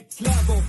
next level.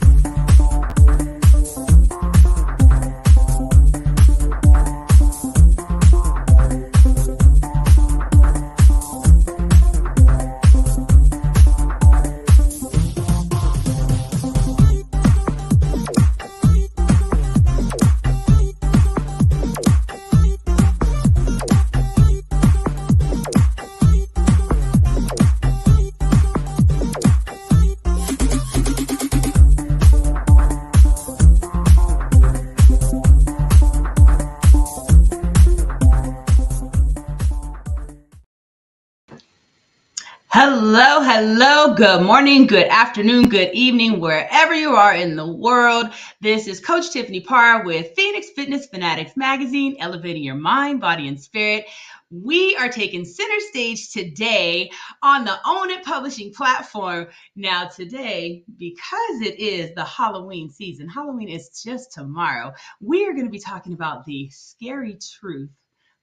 Hello, good morning, good afternoon, good evening, wherever you are in the world. This is Coach Tiffany Parra with Phoenix Fitness Fanatics Magazine, elevating your mind, body, and spirit. We are taking center stage today on the Own It Publishing platform. Now today, because it is the Halloween season, Halloween is just tomorrow, we are going to be talking about the scary truth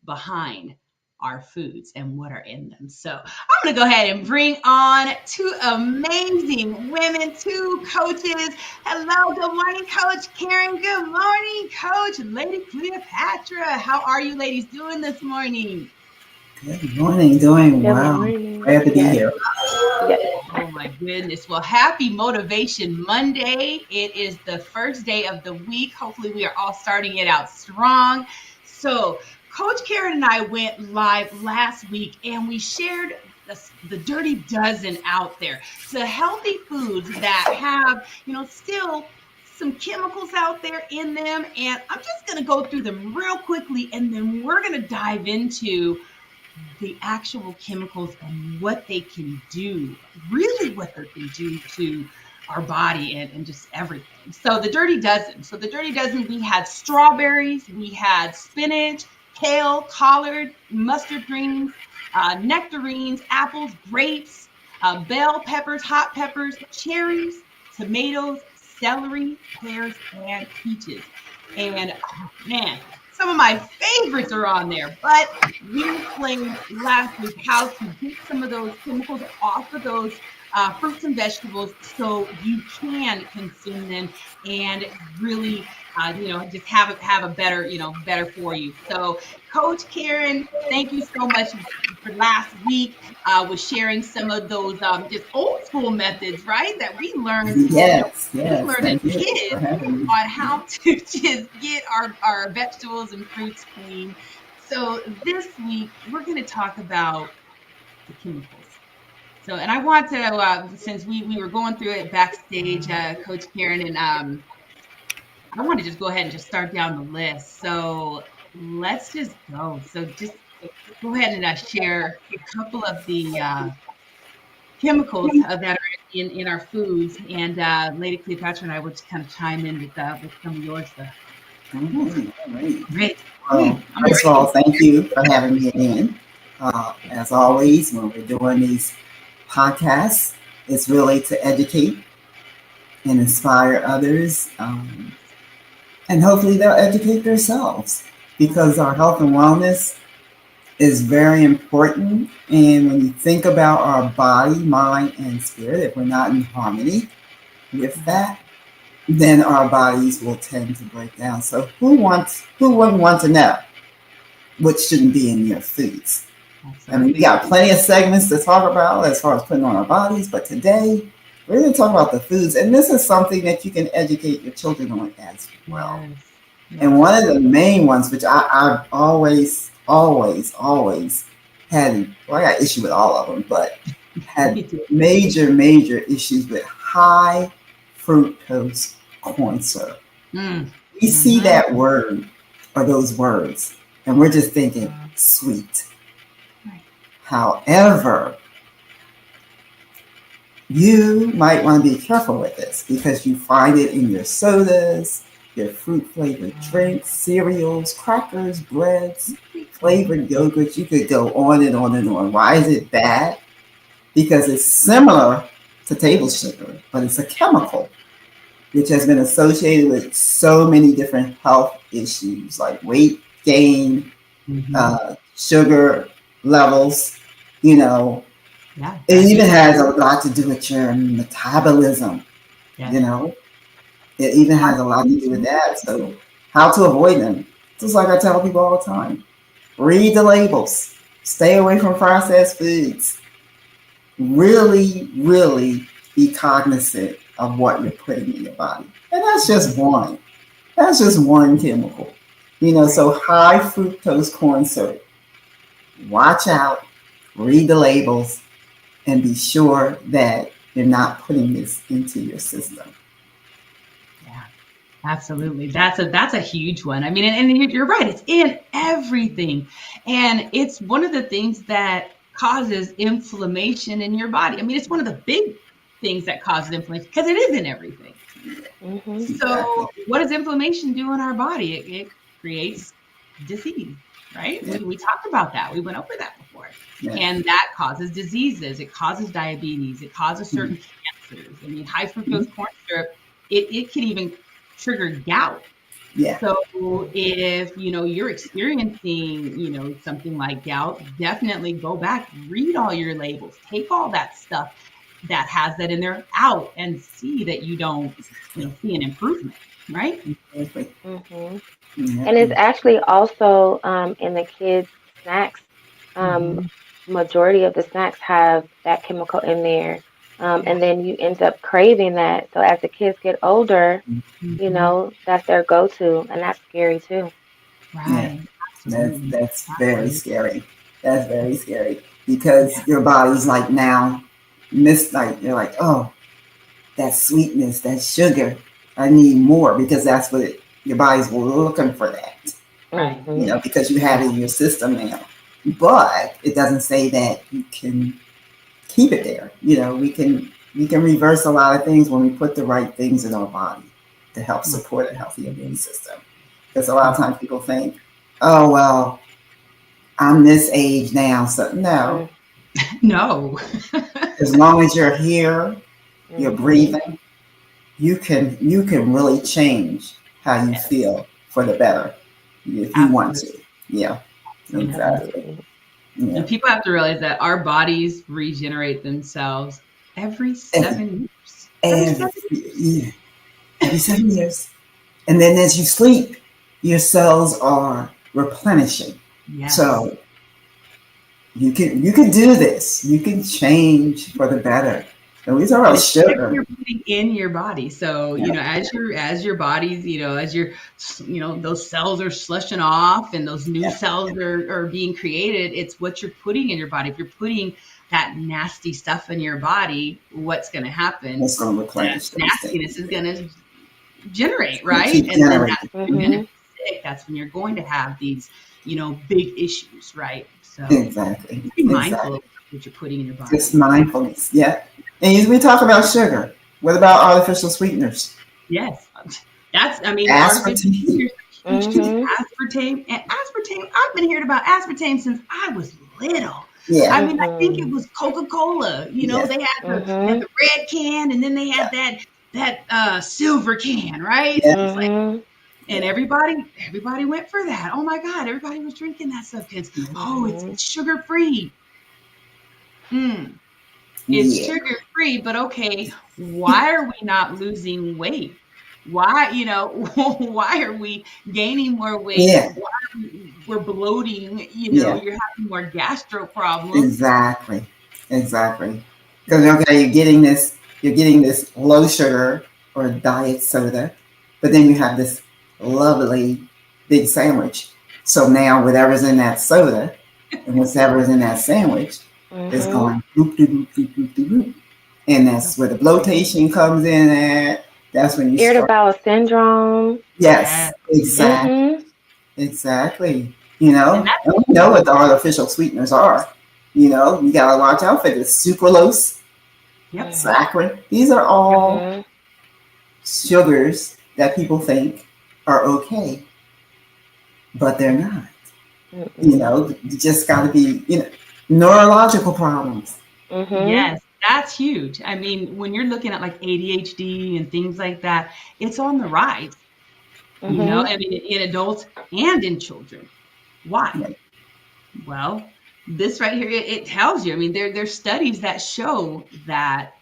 behind our foods and what are in them. So I'm going to go ahead and bring on two amazing women, two coaches. Hello, good morning, Coach Karen. Good morning, Coach Lady Cleopatra. How are you ladies doing this morning? Good morning, doing well. Glad to be here. Oh my goodness. Well, happy Motivation Monday. It is the first day of the week. Hopefully we are all starting it out strong. So Coach Karen and I went live last week and we shared the dirty dozen out there. The healthy foods that have, still some chemicals out there in them. And I'm just going to go through them real quickly and then we're going to dive into the actual chemicals and what they can do, really what they can do to our body and just everything. So the dirty dozen. We had strawberries, we had spinach, kale, collard, mustard greens, nectarines, apples, grapes, bell peppers, hot peppers, cherries, tomatoes, celery, pears, and peaches. And man, some of my favorites are on there, but we explained last week how to get some of those chemicals off of those fruits and vegetables so you can consume them and really, just have a better, better for you. So Coach Karen, thank you so much for last week with sharing some of those just old school methods, right? That we learned, Yes. we learned as kids on how to just get our vegetables and fruits clean. So this week, we're going to talk about the chemicals. So, and I want to, since we were going through it backstage, Coach Karen, and I want to just go ahead and just start down the list. So let's just go. So just go ahead and share a couple of the chemicals that are in our foods. And Lady Cleopatra and I will just kind of chime in with some of yours. All right. Great. First of all, thank you for having me in. As always, when we're doing these podcasts, it's really to educate and inspire others. And hopefully they'll educate themselves because our health and wellness is very important. And when you think about our body, mind, and spirit, if we're not in harmony with that, then our bodies will tend to break down. So who wouldn't want to know what shouldn't be in your foods? I mean, we got plenty of segments to talk about as far as putting on our bodies, but today we're going to talk about the foods. And this is something that you can educate your children on as well. Yes. And one of the main ones, which I've always had, well, I got issue with all of them, but had major issues with high fructose corn syrup. We see that word or those words, and we're just thinking sweet. However, you might want to be careful with this because you find it in your sodas, your fruit-flavored drinks, cereals, crackers, breads, flavored yogurts. You could go on and on and on. Why is it bad? Because it's similar to table sugar, but it's a chemical which has been associated with so many different health issues like weight gain, sugar levels, It even has a lot to do with your metabolism. You know, it even has a lot to do with that. So, how to avoid them? Just like I tell people all the time, read the labels, stay away from processed foods. Really, really be cognizant of what you're putting in your body. And that's just one. That's just one chemical. You know, so high fructose corn syrup. Watch out, read the labels, and be sure that you're not putting this into your system. Yeah, absolutely. That's a huge one. I mean, and you're right. It's in everything, and it's one of the things that causes inflammation in your body. I mean, it's one of the big things that causes inflammation because it is in everything. Mm-hmm. Exactly. So, what does inflammation do in our body? It creates disease, right? Yeah. We talked about that. We went over that before. Yeah. And that causes diseases. It causes diabetes. It causes certain cancers. I mean, high fructose corn syrup, it can even trigger gout. Yeah. So if you're experiencing something like gout, definitely go back, read all your labels, take all that stuff that has that in there out, and see that you don't see an improvement, right? Exactly. Mm-hmm. Yeah. And it's actually also in the kids' snacks. Um, Mhm. Majority of the snacks have that chemical in there. Yeah. And then you end up craving that. So as the kids get older, Mhm. that's their go-to, and that's scary too. Yeah. Right. That's Absolutely. that's very Absolutely. scary. That's very scary because Yeah. your body's like now like you're like, oh, that sweetness, that sugar. I need more because that's what your body's looking for that. Right. You Mm-hmm. know, because you have it in your system now. But it doesn't say that you can keep it there. You know, we can reverse a lot of things when we put the right things in our body to help support a healthy immune system. Because a lot of times people think, oh well, I'm this age now, so no. No. As long as you're here, you're Mm-hmm. breathing, you can really change how you Yes. feel for the better if you want Absolutely. to. Yeah, Absolutely. exactly. Absolutely. Yeah, And people have to realize that our bodies regenerate themselves every every 7 years. Every every 7 years. yeah, every 7 years, and then as you sleep, your cells are replenishing. Yes. So you can do this. You can change for the better. And we talk And about it's whatever sugar. you're putting in your body. So, Yeah, as your bodies, as your, those cells are slushing off and those new yeah, cells are being created, it's what you're putting in your body. If you're putting that nasty stuff in your body, what's going to happen? it's going to That replenish those nastiness things. is going to generate, You right? keep And then that's generating. when you're going to Mm-hmm. be sick. That's when you're going to have these, big issues, right? So Exactly. be mindful Exactly. of what you're putting in your Just body. mindfulness. Yeah. And we talk about sugar. What about artificial sweeteners? Yes. I mean, artificial Aspartame. sweeteners are huge too. Mm-hmm. Aspartame, I've been hearing about aspartame since I was little. I Yeah. mean, I think it Mm-hmm. was Coca-Cola. Yeah. They had the red can, and then they had Yeah. that silver can, right? Yeah. And it's like, Mm-hmm. and Yeah. everybody went for that. Oh my God, everybody was drinking that stuff because, oh, Mm-hmm. it's sugar free. Mm, it's Yeah. sugar free, but okay, why are we not losing weight? Why, why are we gaining more weight? Yeah. Why we're bloating, Yeah. you're having more gastro problems. Exactly. Exactly. Because okay, you're getting this low sugar or diet soda, but then you have this lovely big sandwich. So now whatever's in that soda and whatever's in that sandwich is Mm-hmm. going boop de boop de boop de boop. And that's where the bloatation comes in at. That's when you start. Irritable syndrome. Yes, Yes, exactly. Mm-hmm. Exactly. and that's And we know what the artificial sweeteners are. You gotta watch out for this sucralose, yep, saccharin. These are all Mm-hmm. sugars that people think are okay, but they're not. Mm-mm. You just gotta be, neurological problems. Mm-hmm. yes, that's huge. I mean, when you're looking at like ADHD and things like that, it's on the rise. Mm-hmm. I mean, in adults and in children. Why? Right. Well, this right here, it tells you. I mean, there's studies that show that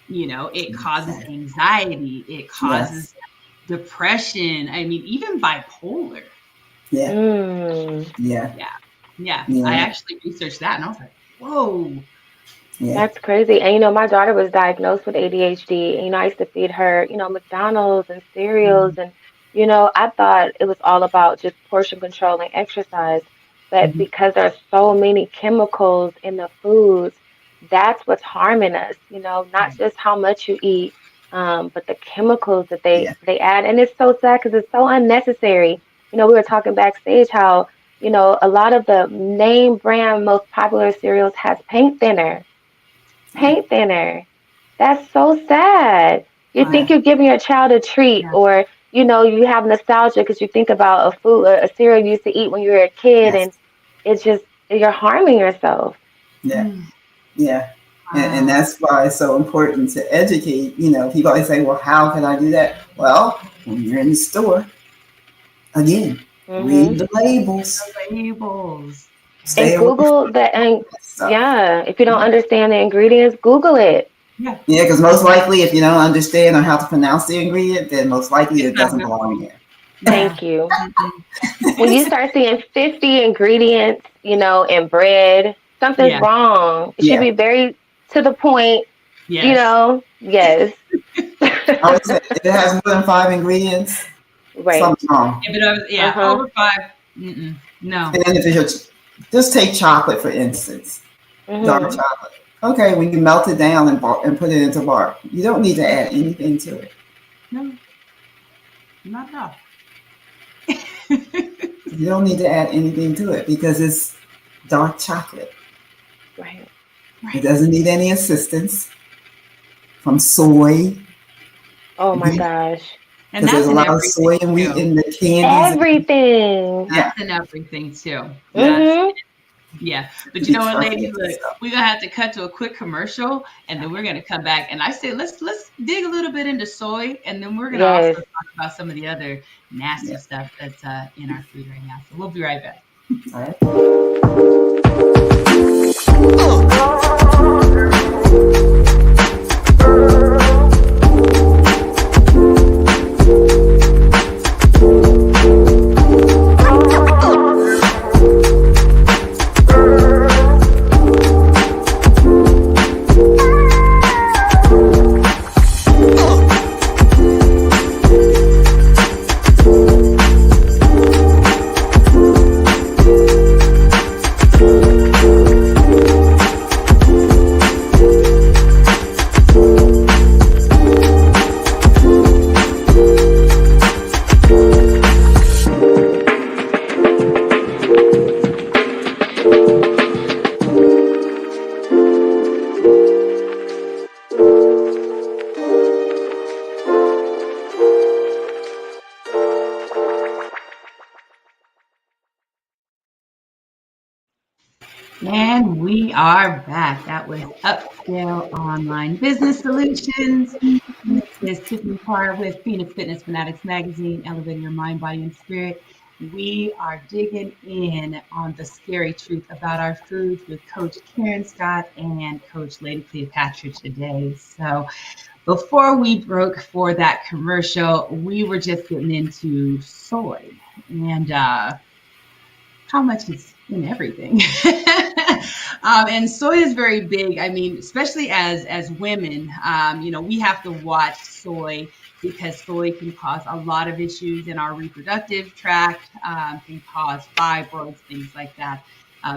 It causes anxiety. It causes depression. I mean, even bipolar. Yeah. Yeah. Yeah. I actually researched that and I was like, whoa. Yeah. That's crazy. And my daughter was diagnosed with ADHD. And I used to feed her, McDonald's and cereals. And, I thought it was all about just portion control and exercise. But because there's so many chemicals in the foods, that's what's harming us, not just how much you eat, but the chemicals that they add. And it's so sad because it's so unnecessary. We were talking backstage how, a lot of the name brand most popular cereals has paint thinner. Paint thinner. That's so sad. You think you're giving your child a treat, or you have nostalgia because you think about a food or a cereal you used to eat when you were a kid, and it's just you're harming yourself. Yeah. Yeah. And that's why it's so important to educate. People always say, well, how can I do that? Well, when you're in the store, again, read the labels. And Google that. And if you don't understand the ingredients, Google it. Yeah, because most likely, if you don't understand or how to pronounce the ingredient, then most likely it doesn't belong there. Thank you. When you start seeing 50 ingredients, in bread, something's wrong. It should be very to the point. Yes. Yes. I would say if it has more than 5 ingredients, something's wrong. If it over 5, no. And then if you just take chocolate for instance, dark chocolate. Okay, when you melt it down and put it into bark, you don't need to add anything to it. No, not at all. You don't need to add anything to it because it's dark chocolate. Right. It doesn't need any assistance from soy. Oh my gosh. And that's there's a lot of soy and wheat in the candies. Everything. That's in everything too. Yeah. But you know what, ladies? Look, we're going to have to cut to a quick commercial and then we're going to come back. And I say, let's dig a little bit into soy. And then we're going to also talk about some of the other nasty stuff that's in our food right now. So we'll be right back. All right. And we are back. That was Upscale Online Business Solutions. This is Tiffany Parra with Phoenix Fitness Fanatics Magazine, elevating your mind, body, and spirit. We are digging in on the scary truth about our foods with Coach Karen Scott and Coach Lady Cleopatra today. So before we broke for that commercial, we were just getting into soy and how much is in everything. And soy is very big. I mean, especially as women, we have to watch soy because soy can cause a lot of issues in our reproductive tract, can cause fibroids, things like that,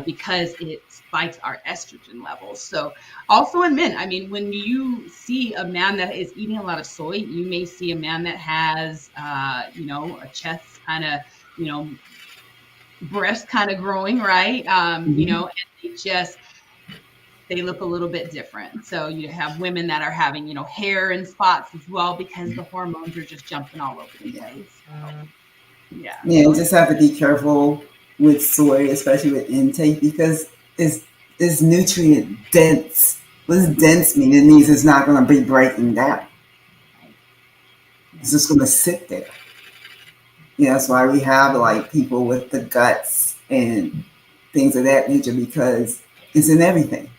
because it spikes our estrogen levels. So also in men, I mean, when you see a man that is eating a lot of soy, you may see a man that has, a chest kind of, breast kind of growing, right? And they look a little bit different. So you have women that are having, hair and spots as well because the hormones are just jumping all over the place. Yeah, you just have to be careful with soy, especially with intake, because it's nutrient dense. What does dense mean? It means it's not going to be breaking down. It's just going to sit there. That's why we have like people with the guts and things of that nature, because it's in everything.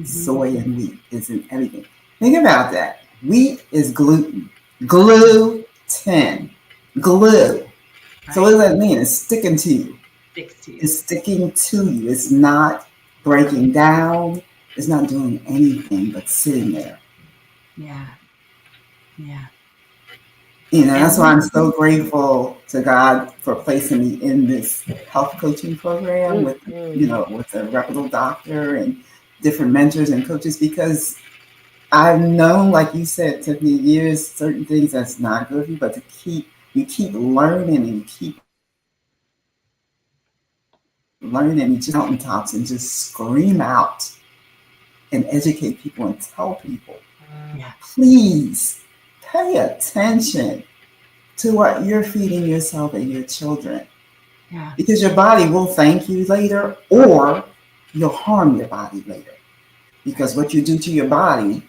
Soy and wheat is in everything. Think about that. Wheat is gluten. Gluten. Glue. So what Right. does that mean? It's sticking to you. Sticks to you. It's sticking to you. It's not breaking down. It's not doing anything but sitting there. Yeah. Yeah. That's And why we, I'm so grateful to God for placing me in this health coaching program with, Mm-hmm. with a reputable doctor and different mentors and coaches because I've known, like you said, Tiffany, years, certain things that's not good for you, but you keep learning and you keep learning and you just mountaintops and just scream out and educate people and tell people, yeah. please pay attention to what you're feeding yourself and your children. Yeah. Because your body will thank you later or you'll harm your body later. Right. Because what you do to your body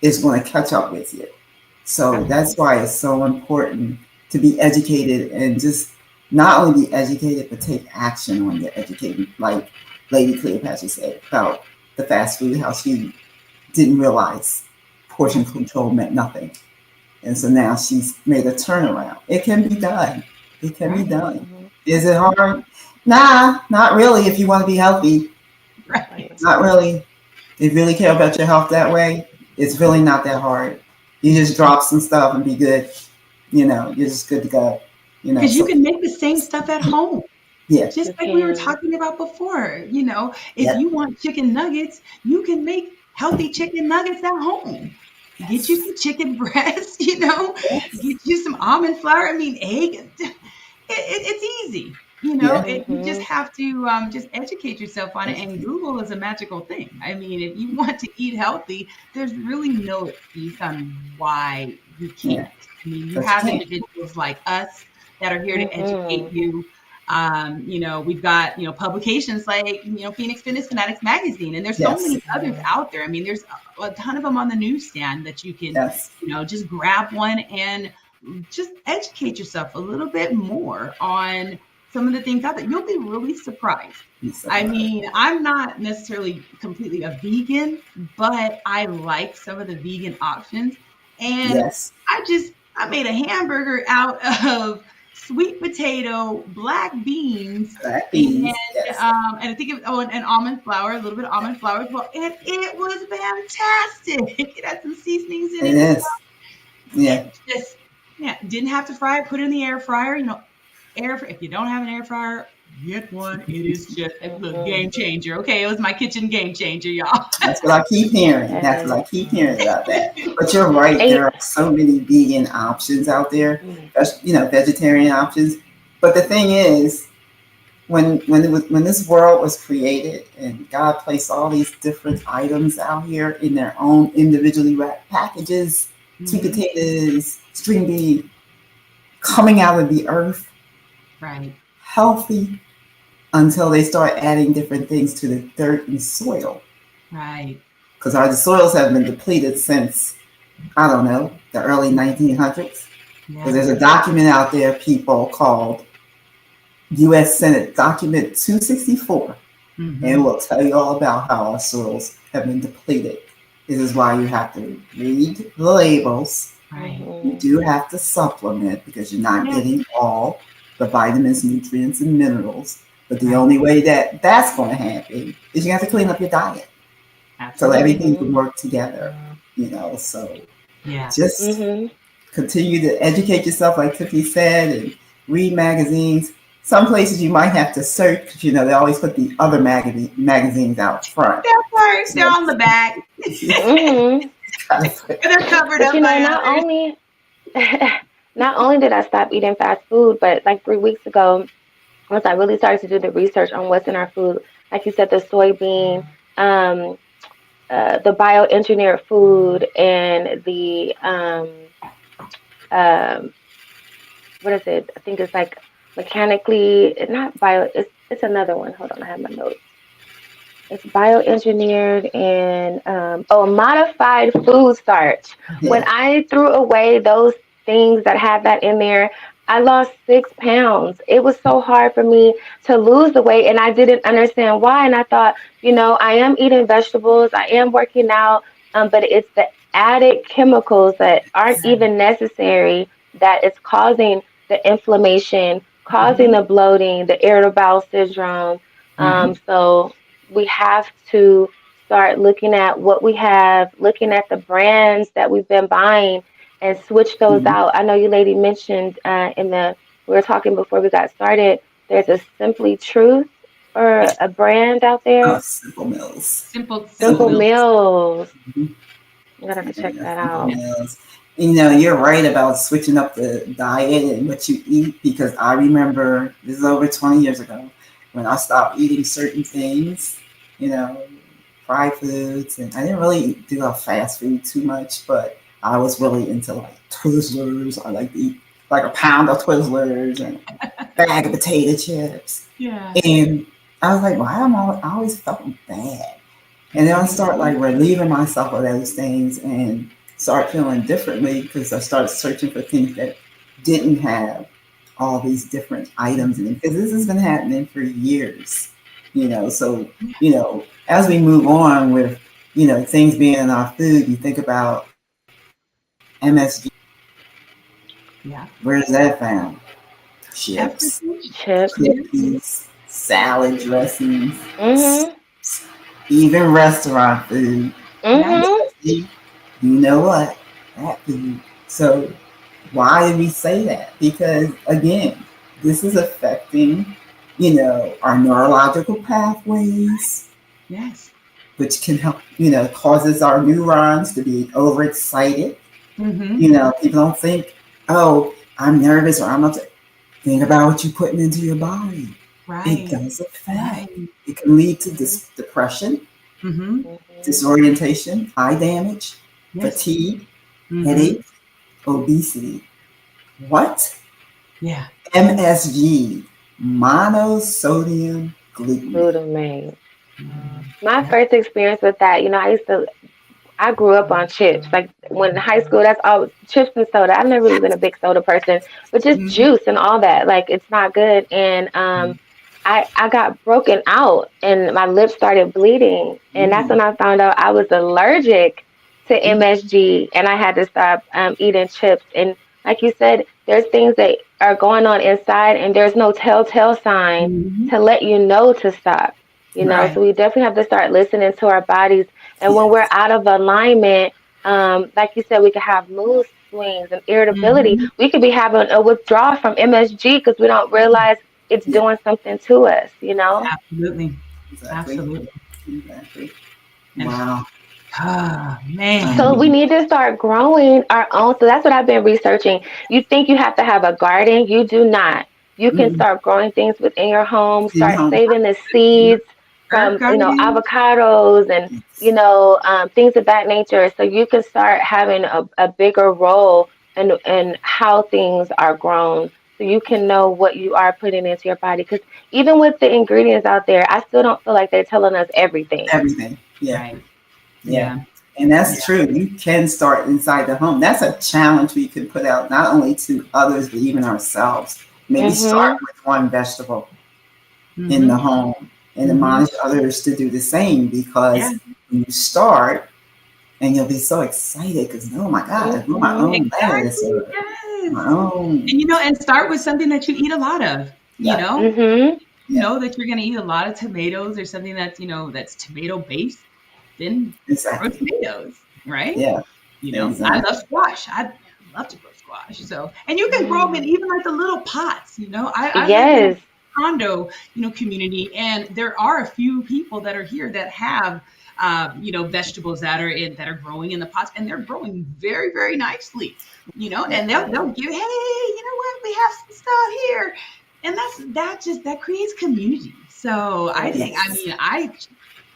is going to catch up with you. So Right. that's why it's so important to be educated and just not only be educated, but take action when you're educated. Like Lady Cleopatra said about the fast food, how she didn't realize Yeah. portion control meant nothing. And so now she's made a turnaround. It can be done. It can be Right. done. Mm-hmm. Is it Absolutely. hard? Nah, not really if you want to be healthy. Right. Right. Not really. If you really care about your health that way, it's really not that hard. You Yeah. just drop some stuff and be good. You're just good to go. Because you So can make the same stuff at home. yeah, Just You like we were can. talking about before, if yeah, you want chicken nuggets, you can make healthy chicken nuggets at home. Get you yes, some chicken breast, yes, get you some almond flour. I mean, egg. It's easy. yeah, You just Mm-hmm. have to just educate yourself on it. And Google is a magical thing. I mean, if you want to eat healthy, there's really no excuse on why you yeah. can't. I mean, you But you have can't. individuals like us that are here to educate Mm-hmm. you. We've got, publications like, Phoenix Fitness Fanatics Magazine, and there's so Yes, many others out there. I mean, there's a ton of them on the newsstand that you can, yes. just grab one and just educate yourself a little bit more on some of the things out there. You'll be really surprised. Be I surprised. mean, I'm not necessarily completely a vegan, but I like some of the vegan options. And Yes. I made a hamburger out of sweet potato, black beans, Black and beans. Yes. and I think and almond flour, a little bit of almond flour as well, and it was fantastic. It had some seasonings in It it and is. it Yeah. just, yeah, didn't have to fry it, put it in the air fryer. If you don't have an air fryer, get one. It is just a Mm-hmm. game changer. Okay, it was my kitchen game changer, y'all. That's what I keep hearing. That's what Yes. I keep hearing about that. But you're right. And, There are so many vegan options out there, mm-hmm. vegetarian options. But the thing is, when this world was created and God placed all these different items out here in their own individually wrapped packages, sweet Hmm. potatoes, string beans, coming out of the earth, Right, healthy, until they start adding different things to the dirt and soil. right. Because our soils have been depleted since, I don't know, the early 1900s. Because Yeah. there's a document out there, people, called U.S. Senate Document 264, and it Hmm. will tell you all about how our soils have been depleted. This is why you have to read the labels. Right. You Mm-hmm. do have to supplement because you're not Yeah. getting all the vitamins, nutrients, and minerals. But the Right. only way that that's going to happen is you have to clean up your diet so Absolutely. everything Mm-hmm. can work together. So Yeah. just Mm-hmm. continue to educate yourself, like Tiffany said, and read magazines. Some places you might have to search because they always put the other magazines out front. That part, they're So on the back. Mm-hmm. kind of put, They're covered But up by not others. only not only did I stop eating fast food, but like 3 weeks ago, once I really started to do the research on what's in our food, like you said, the soybean, um, the bioengineered food, and the um, what is it? I think it's like mechanically, not bio. It's another one. Hold on, I have my notes. It's bioengineered and modified food starch. When yeah, I threw away those things that had that in there, I lost 6 pounds. It was so hard for me to lose the weight, and I didn't understand why. And I thought, I am eating vegetables, I am working out, but it's the added chemicals that aren't even necessary that is causing the inflammation, causing Mhm. the bloating, the irritable bowel syndrome. Right. So we have to start looking at what we have, looking at the brands that we've been buying, and switch those Mhm. out. I know you lady mentioned in the we were talking before we got started. There's a Simply Truth or Yes. a brand out Oh, there. simple meals. Simple Simple Simple. meals. Meals. Mhm. I'm gonna have to check Yeah, that simple out. meals. You're right about switching up the diet and what you eat because I remember this is over 20 years ago when I stopped eating certain things, you know, fried foods, and I didn't really do a fast food too much, but I was really into like Twizzlers. I like to eat like a pound of Twizzlers and a bag of potato chips. Yeah. And I was like, why am I always felt bad? And then I start like relieving myself of those things and start feeling differently because I started searching for things that didn't have all these different items in it. Because this has been happening for years, So, as we move on with, things being in our food, you think about MSG. Yeah. Where's that found? Chips, Everything. Chips. Yes. cookies, salad dressings, Mhm. even restaurant food. Yes. Mhm. You know what? That food. So why do we say that? Because again, this is affecting, our neurological pathways, Yes. which can help, causes our neurons to be overexcited. Mm-hmm. People don't think, oh, I'm nervous or I'm upset. Think about what you're putting into your body. It Right. does affect. Right. It can lead to Mhm. depression, Mm-hmm. Mhm. disorientation, eye damage, Yes. fatigue, Mm-hmm. headache, obesity. What? Yeah. MSG, monosodium glutamate. Glutamate. Mm-hmm. My Yep. first experience with that, I grew up on chips. Like when in high school, that's all chips and soda. I've never really been a big soda person, but just Mm-hmm. juice and all that. Like it's not good. And I got broken out and my lips started bleeding. And that's Mm, when I found out I was allergic to mm, MSG and I had to stop eating chips. And like you said, there's things that are going on inside and there's no telltale sign Mm-hmm. to let you know to stop. Right. So we definitely have to start listening to our bodies. And when we're yes, out of alignment, like you said, we could have mood swings and irritability. Mm-hmm. We could be having a withdrawal from MSG because we don't realize it's yeah, doing something to us. Absolutely. exactly, Absolutely. exactly. And Wow. So man. we need to start growing our own. So that's what I've been researching. You think you have to have a garden? You do not. You can Mm-mm. start growing things within your home. In Start home, saving the You know, seeds herb from garden. avocados and yes, things of that nature. So you can start having a bigger role in how things are grown. So you can know what you are putting into your body. Because even with the ingredients out there, I still don't feel like they're telling us everything. everything. Yeah, Right. yeah. Yeah. And Yeah. that's true. You can start inside the home. That's a challenge we can put out not only to others, but even ourselves. Maybe start Mhm. with one vegetable in the Mm-hmm. home and Mm-hmm. admonish others to do the same Yeah. because when you start, and you'll be so excited because oh my god, I grew my Mhm. own lettuce Exactly. or Yes. my own. And and start with something that you eat a lot of, you Yeah, know? Mhm. You yeah, know that you're gonna eat a lot of tomatoes or something that's, that's tomato based, then grow exactly. tomatoes, right? Yeah, I exactly. love squash. I love to grow squash. So, and you can grow them in Mm. even like the little pots. I live in a Yes. condo, community, and there are a few people that are here that have, vegetables that are growing in the pots, and they're growing very, very nicely. Yeah, And they'll give, hey, you know what, we have some stuff here, and that creates community. So I think, I yes, mean,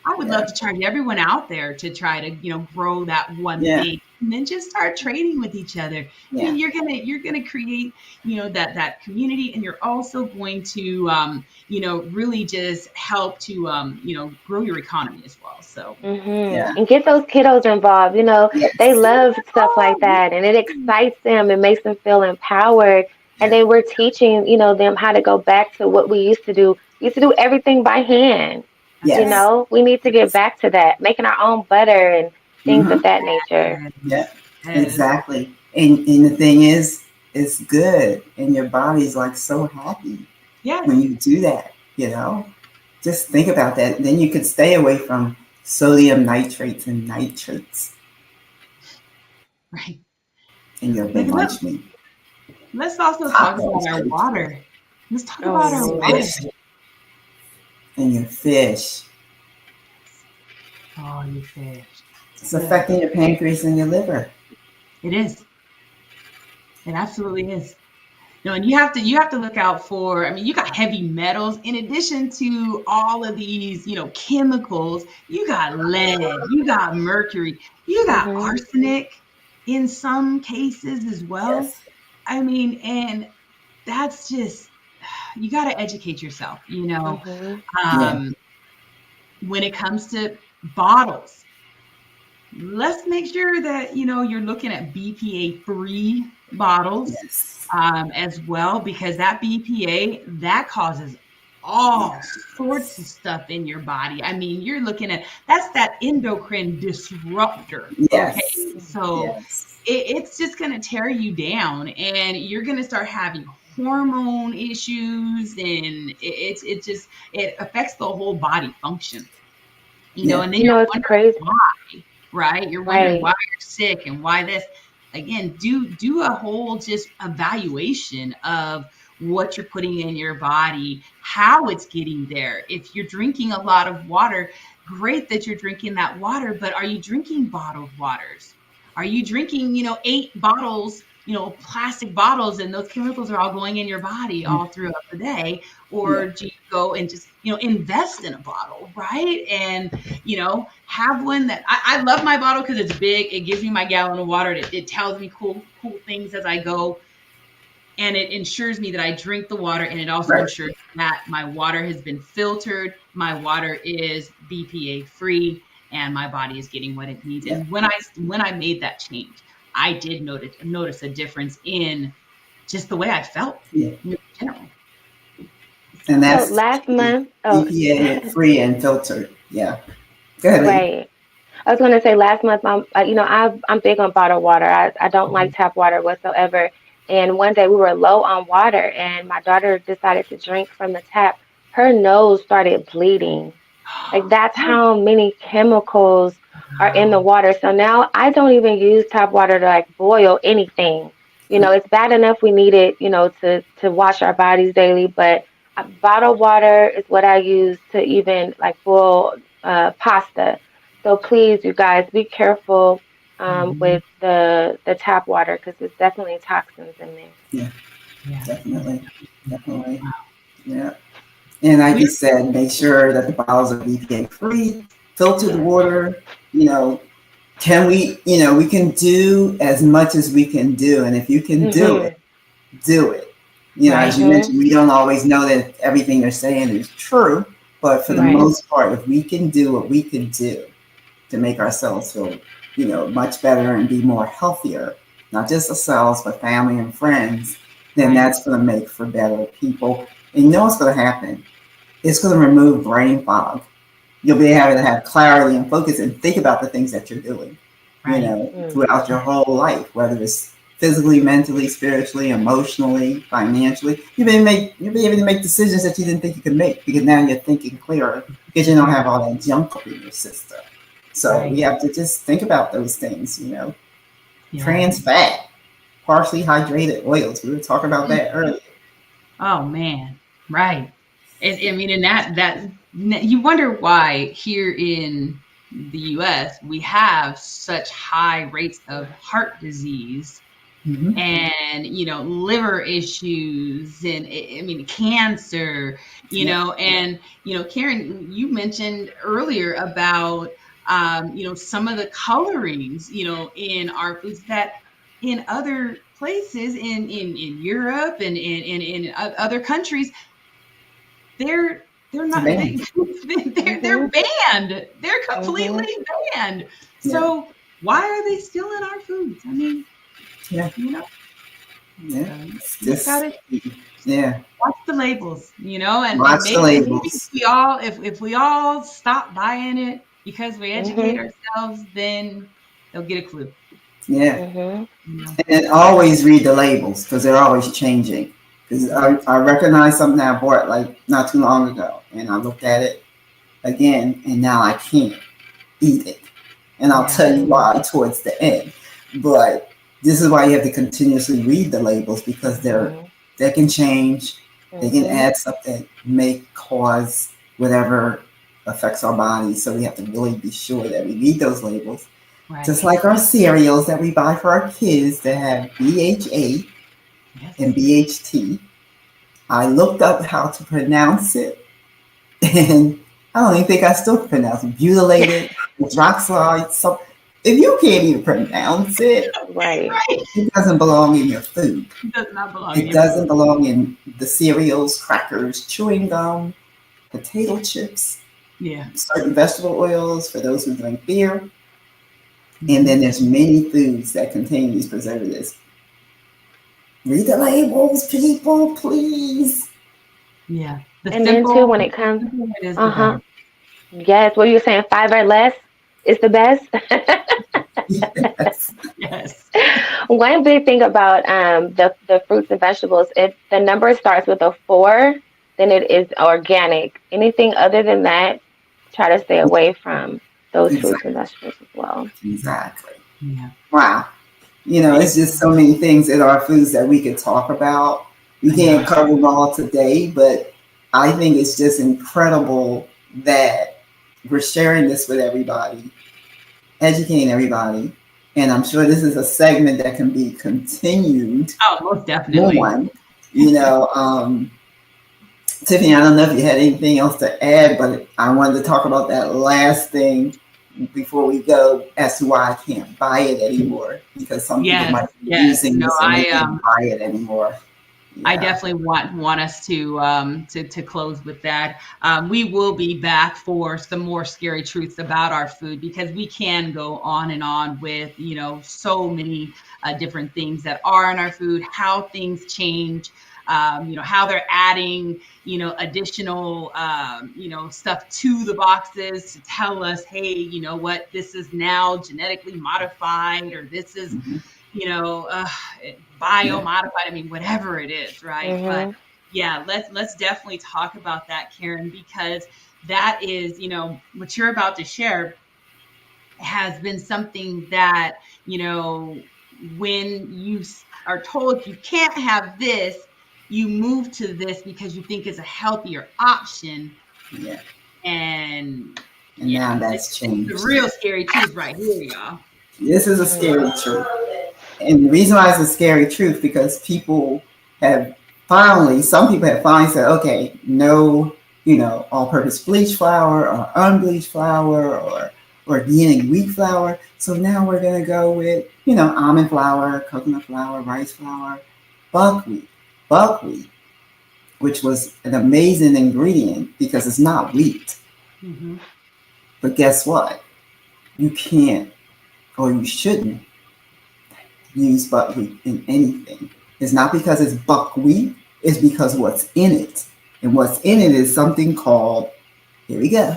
I would love yeah, to charge everyone out there to try to, grow that one yeah, thing and then just start trading with each other. I yeah, mean, you're gonna create, that community, and you're also going to, really just help to, grow your economy as well. So Mhm. yeah, And get those kiddos involved. They yes, love stuff like that, and it excites them and makes them feel empowered. And yeah, then we're teaching, them how to go back to what we used to do. We used to do everything by hand. that's right. yes, We need to get yes, back to that, making our own butter and things of Mm-hmm. that nature. Yeah, Yes. exactly. And the thing is, it's good, and your body's like so happy when Yes. you do that. You know, just think about that. Then you could stay away from sodium nitrates and nitrates Right. in your Like big lunch meat. let's also talk about Tacos, our too. water. Let's talk Oh about our Lord. water. Fish and your fish. Oh, you fish. It's Ugh. affecting your pancreas and your liver. It is. It absolutely is. No, and you have to look out for, I mean, you got heavy metals in addition to all of these, chemicals. You got lead, you got mercury, you got Mhm. arsenic in some cases as well. Yes. I mean, and that's just you got to educate yourself. Mhm. Yeah. Um, when it comes to bottles, let's make sure that you're looking at BPA free bottles Yes. as well, because that BPA that causes all sorts of stuff in your body. I mean, you're looking at that's that endocrine disruptor. Okay, Yes. so Yes. it's just going to tear you down, and you're going to start having hormone issues, and it affects the whole body function. Yeah. And then You you're know it's wondering crazy. why, right? You're wondering why Right. you're sick and why this. Again, do a whole just evaluation of what you're putting in your body, how it's getting there. If you're drinking a lot of water, great that you're drinking that water, but are you drinking bottled waters? Are you drinking, 8 bottles, plastic bottles, and those chemicals are all going in your body all throughout the day? Yeah. Or do you go and just, invest in a bottle, right? And have one that I love my bottle because it's big. It gives me my gallon of water. It tells me cool things as I go, and it ensures me that I drink the water, and it also Right. ensures that my water has been filtered, my water is BPA free, and my body is getting what it needs. Yeah. And when I made that change, I did notice a difference in just the way I felt Yeah. in general. And So So that's last month, oh, EPA free and filtered. Yeah. Go ahead, Lee. right. I was gonna say last month, I'm big on bottled water. I don't like tap water whatsoever. And one day we were low on water, and my daughter decided to drink from the tap. Her nose started bleeding. Like that's how many chemicals are in the wow. water. So now I don't even use tap water to like boil anything. It's bad enough we need it, to wash our bodies daily, but bottled water is what I use to even like boil pasta. So please, you guys, be careful Mhm. with the tap water because there's definitely toxins in there. Yeah. Yeah. Definitely. Definitely. Wow. Yeah. And like you We're said, make sure that the bottles are BPA free, filtered water. You know, we can do as much as we can do. And if you can do it, Mhm. do it. As right. you Mhm. mentioned, we don't always know that everything they're saying is true, but for the Right. Mhm. most part, if we can do what we can do to make ourselves feel, much better and be more healthier, not just ourselves, but family and friends, then Right. that's going to make for better people. And you know what's going to happen? It's going to remove brain fog. You'll be able to have clarity and focus and think about the things that you're doing, Right. Mm. throughout your whole life, whether it's physically, mentally, spiritually, emotionally, financially. You'll be able to make decisions that you didn't think you could make because now you're thinking clearer because you don't have all that junk up in your system. So we Right. have to just think about those things, Yes. trans fat, partially hydrated oils. We were talking about that earlier. Oh man. Right. And I mean, and that you wonder why here in the US we have such high rates of heart disease Mm-hmm. and liver issues, and I mean cancer, Yep. and Karen, you mentioned earlier about some of the colorings in our foods that in other places in Europe and in other countries they're It's a not band. they're Mhm. banned, they're Mhm. completely banned. Yeah. So why are they still in our foods? I mean, Yeah. you know Yeah. so It's you just just, gotta yeah. watch the labels, and Watch the maybe if labels. we all if we all stop buying it, because we educate Mhm. ourselves, then they'll get a clue. Yeah. Mhm. You know? And always read the labels because they're always changing. Because Yeah. I recognize something I bought like not too long ago, and I looked at it again, and now I can't eat it. And I'll Yeah. tell you Mhm. why towards the end. But this is why you have to continuously read the labels because Mhm. they can change. They can Mhm. add stuff that may cause whatever affects our bodies. So we have to really be sure that we read those labels. Right. Just like our cereals that we buy for our kids that have BHA and Yes. BHT. I looked up how to pronounce it, and I don't even think I still pronounce it. Butylated hydroxide. So if you can't even pronounce it, Right. Right. it doesn't belong in your food. It does not belong in It your food. doesn't belong in the cereals, crackers, chewing gum, potato chips, Yeah. certain vegetable oils for those who drink beer. And Hmm. then there's many foods that contain these preservatives. Read the labels, people, please. Yeah. The And then too, simple, when it comes, simple it is, the uh-huh. better. Yes, what you were saying, five or less is the best. Yes. Yes. One big thing about the fruits and vegetables, if the number starts with a four, then it is organic. Anything other than that, try to stay away from those fruits and Exactly. vegetables as well. Exactly. Yeah. Wow. It's just so many things in our foods that we could talk about. We I know. can't cover them all today, but I think it's just incredible that we're sharing this with everybody, educating everybody. And I'm sure this is a segment that can be continued Oh, most definitely. on. You know, Tiffany, I don't know if you had anything else to add, but I wanted to talk about that last thing before we go as to why I can't buy it anymore because some people Yes. might be Yes. using No, this and they can't buy it anymore. I Yeah. definitely want us to close with that. We will be back for some more scary truths about our food because we can go on and on with so many different things that are in our food, how things change, how they're adding additional stuff to the boxes to tell us, hey, you know what, this is now genetically modified or this is Hmm. you know, uh, Yeah. biomodified. I mean, whatever it is, right? But Mhm. yeah, let's definitely talk about that, Karen, because that is, what you're about to share has been something that when are told you can't have this, you move to this because you think it's a healthier option, Yeah. and And yeah, now this that's is the changed. real scary truth right here, y'all. This is a scary Mhm. truth. And the reason why it's a scary truth because have some people have finally said, okay, no, all-purpose bleach flour or unbleached flour or organic wheat flour. So now we're gonna go with, almond flour, coconut flour, rice flour, buckwheat, buckwheat, which was an amazing ingredient because it's not wheat. Hmm. But guess what? You can't or you shouldn't use buckwheat in anything. It's not because it's buckwheat, it's because what's in it. And what's in it is something called, here we go,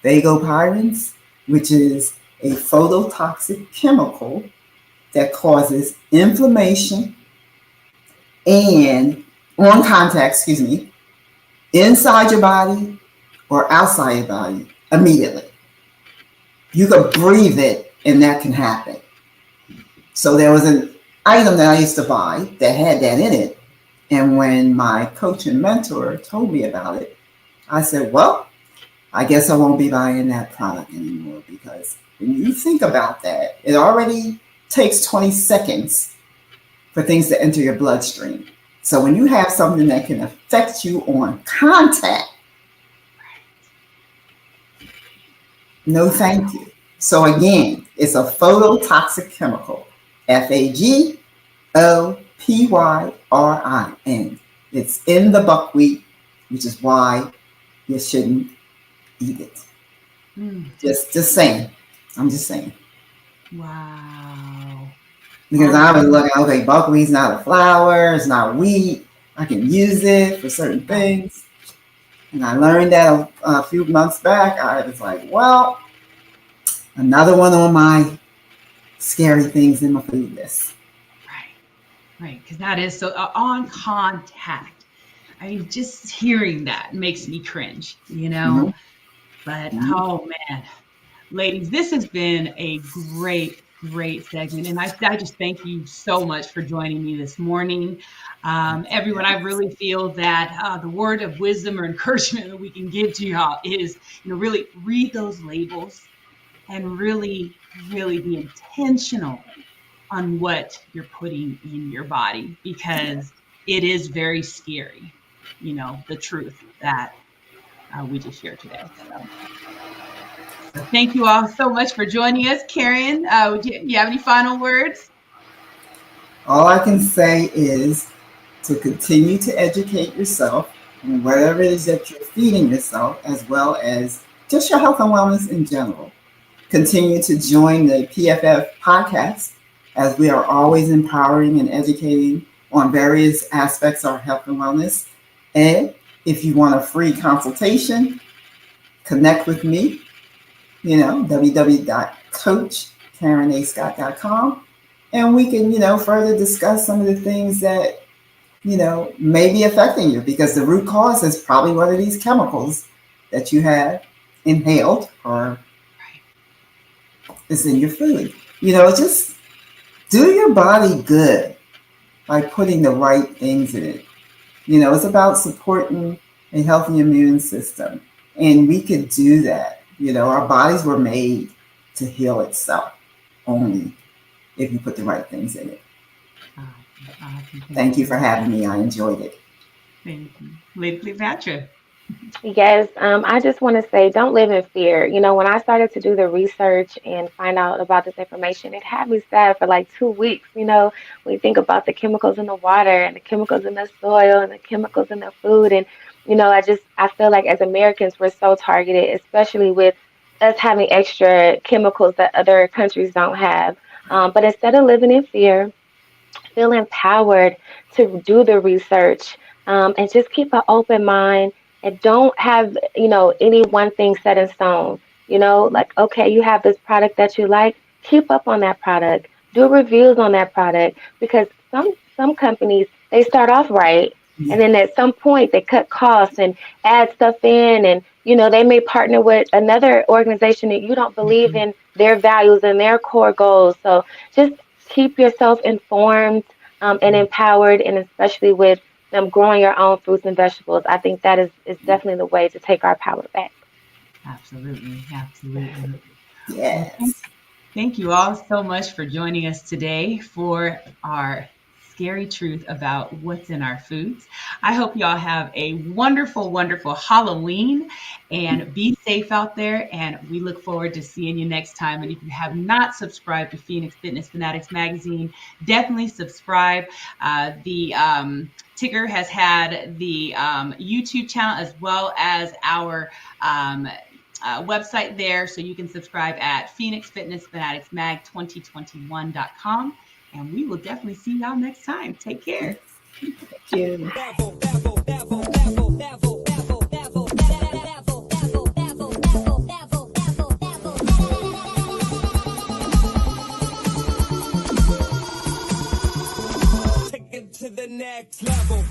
phagopyrins, which is a phototoxic chemical that causes inflammation and on contact, inside your body or outside your body immediately. You could breathe it and that can happen. So there was an item that I used to buy that had that in it. And when my coach and mentor told me about it, I said, well, I guess I won't be buying that product anymore because when you think about that, it already takes 20 seconds for things to enter your bloodstream. So when you have something that can affect you on contact, no Wow. thank you. So again, it's a phototoxic chemical, Phagopyrin. It's in the buckwheat, which is why you shouldn't eat it. Mm. Just saying. I'm just saying. Wow. Because Oh I my was looking, okay, buckwheat's not a flour, it's not wheat. I can use it for certain God. things. And I learned that a few months back. I was like, well, Another one on my scary things in my food list. Right. Because that is so on contact. I mean, just hearing that makes me cringe, you know? Mm-hmm. But Mm-hmm. oh man, ladies, this has been a great segment. And I just thank you so much for joining me this morning. Everyone, I really feel that the word of wisdom or encouragement that we can give to y'all is, really read those labels and really be intentional on what you're putting in your body because it is very scary, the truth that we just shared today. So thank you all so much for joining us. Karen, you have any final words? All I can say is to continue to educate yourself on whatever it is that you're feeding yourself, as well as just your health and wellness in general. Continue to join the PFF podcast as we are always empowering and educating on various aspects of our health and wellness. And if you want a free consultation, connect with me, www.coachkarenascott.com. And we can, further discuss some of the things that, may be affecting you because the root cause is probably one of these chemicals that you have inhaled or is in your food. Just do your body good by putting the right things in it. It's about supporting a healthy immune system. And we could do that. Our bodies were made to heal itself only if you put the right things in it. Thank you for having me. I enjoyed it. Thank you. Lady Cleopatra. Yes, I just want to say don't live in fear. When I started to do the research and find out about this information, it had me sad for like 2 weeks. When you think about the chemicals in the water and the chemicals in the soil and the chemicals in the food. And, I feel like as Americans, we're so targeted, especially with us having extra chemicals that other countries don't have. But instead of living in fear, feel empowered to do the research, and just keep an open mind and don't have, any one thing set in stone. Like, okay, you have this product that you like, keep up on that product, do reviews on that product because some companies they start off right. And Yeah. then at some point they cut costs and add stuff in and they may partner with another organization that you don't believe in their values and their core goals. So just keep yourself informed, and empowered, and especially with growing your own fruits and vegetables. I think that is definitely the way to take our power back. Absolutely. Well, Yes. thank you all so much for joining us today for our scary truth about what's in our foods. I hope y'all have a wonderful Halloween and be safe out there. And we look forward to seeing you next time. And if you have not subscribed to Phoenix Fitness Fanatics Magazine, definitely subscribe. The ticker has had the YouTube channel as well as our website there, so you can subscribe at Phoenix Fitness Fanatics Mag 2021.com. And we will definitely see y'all next time. Take care. Thank you. Take it to the next level.